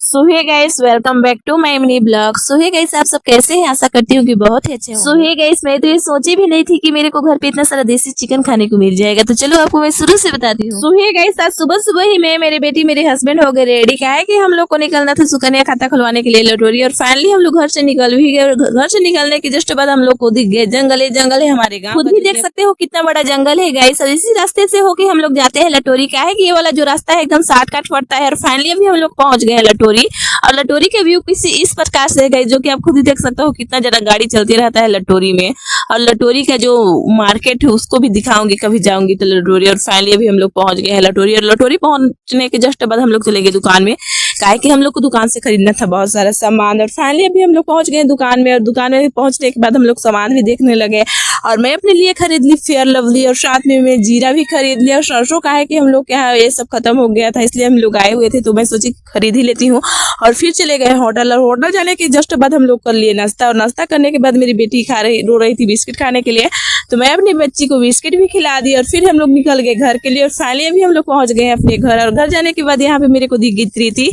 So hey guys, welcome back to my mini blog. So hey guys, आप सब कैसे हैं? आशा करती हूँ कि बहुत ही अच्छे होंगे। सो हे गाइस, मैं तो ये सोची भी नहीं थी कि मेरे को घर पे इतना सारा देसी चिकन खाने को मिल जाएगा। तो चलो आपको मैं शुरू से बताती हूँ। सो हे गाइस, आज सुबह सुबह ही मैं, मेरे बेटी, मेरे हस्बैंड हो गए रेडी। क्या है कि हम लोग को निकलना था सुकन्या खाता खुलवाने के लिए लटोरी, और फाइनली हम लोग घर से निकल भी गए। घर से निकलने के जस्ट बाद हम लोग को दिख गए जंगल है हमारे गाँव। खुद भी देख सकते हो कितना बड़ा जंगल है गाइस। और इसी रास्ते से होके हम लोग जाते हैं लटोरी। क्या है कि ये वाला जो रास्ता है एकदम शॉर्टकट पड़ता है। और फाइनली अभी हम लोग पहुंच गए लटोरी। और लटोरी के व्यू किसी इस प्रकार से गए, जो कि आप खुद ही देख सकते हो कितना ज्यादा गाड़ी चलती रहता है लटोरी में। और लटोरी का जो मार्केट है उसको भी दिखाऊंगी कभी जाऊंगी तो लटोरी। और फाइनली अभी हम लोग पहुंच गए हैं लटोरी। और लटोरी पहुंचने के जस्ट बाद हम लोग चले गए दुकान में। काहे कि हम लोग को दुकान से खरीदना था बहुत सारा सामान। और फाइनली अभी हम लोग पहुंच गए दुकान में। और दुकान में पहुंचने के बाद हम लोग सामान भी देखने लगे। और मैं अपने लिए खरीद ली फेयर लवली, और साथ में मैं जीरा भी खरीद लिया। और सरसों का है कि हम लोग के यहाँ ये सब खत्म हो गया था, इसलिए हम लोग आए हुए थे, तो मैं सोची खरीद ही लेती हूँ। और फिर चले गए होटल। और होटल जाने के जस्ट बाद हम लोग कर लिए नाश्ता। और नाश्ता करने के बाद मेरी बेटी रो रही थी बिस्किट खाने के लिए, तो मैं अपनी बच्ची को बिस्किट भी खिला दी। और फिर हम लोग निकल गए घर के लिए। और फाइनली अभी हम लोग पहुंच गए अपने घर। और घर जाने के बाद यहाँ पे मेरे को दिख गई प्रीति,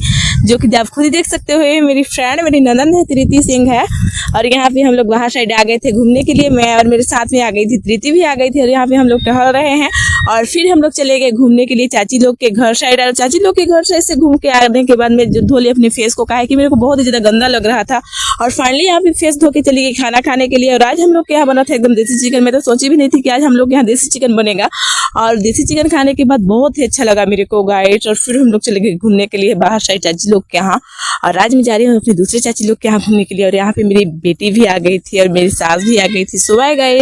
जो कि आप खुद ही देख सकते हो ये मेरी फ्रेंड, मेरी ननद है, प्रीति सिंह है। और यहाँ पे हम लोग बाहर साइड आ गए थे घूमने के लिए। मैं और मेरे साथ में आ गई थी प्रीति भी आ गई थी। और यहाँ पे हम लोग टहल रहे हैं। और फिर हम लोग चले गए घूमने के लिए चाची लोग के घर साइड। और चाची लोग के घर से ऐसे घूम के आने के बाद मैं धो ली अपने फेस को। कहा कि मेरे को बहुत ही ज्यादा गंदा लग रहा था। और फाइनली यहाँ पे फेस धो के चली गई खाना खाने के लिए। और आज हम लोग के यहाँ बना था एकदम देसी चिकन। मैं तो सोची भी नहीं थी कि आज हम लोग के यहाँ देसी चिकन बनेगा। और देसी चिकन खाने के बाद बहुत ही अच्छा लगा मेरे को गाइस। और फिर हम लोग चले गए घूमने के लिए बाहर साइड चाची लोग के यहाँ। और आज मैं जा रही हूँ अपने दूसरे चाची लोग के यहाँ घूमने के लिए। और यहाँ पे मेरी बेटी भी आ गई थी और मेरी सास भी आ गई थी। सो बाय गाइस।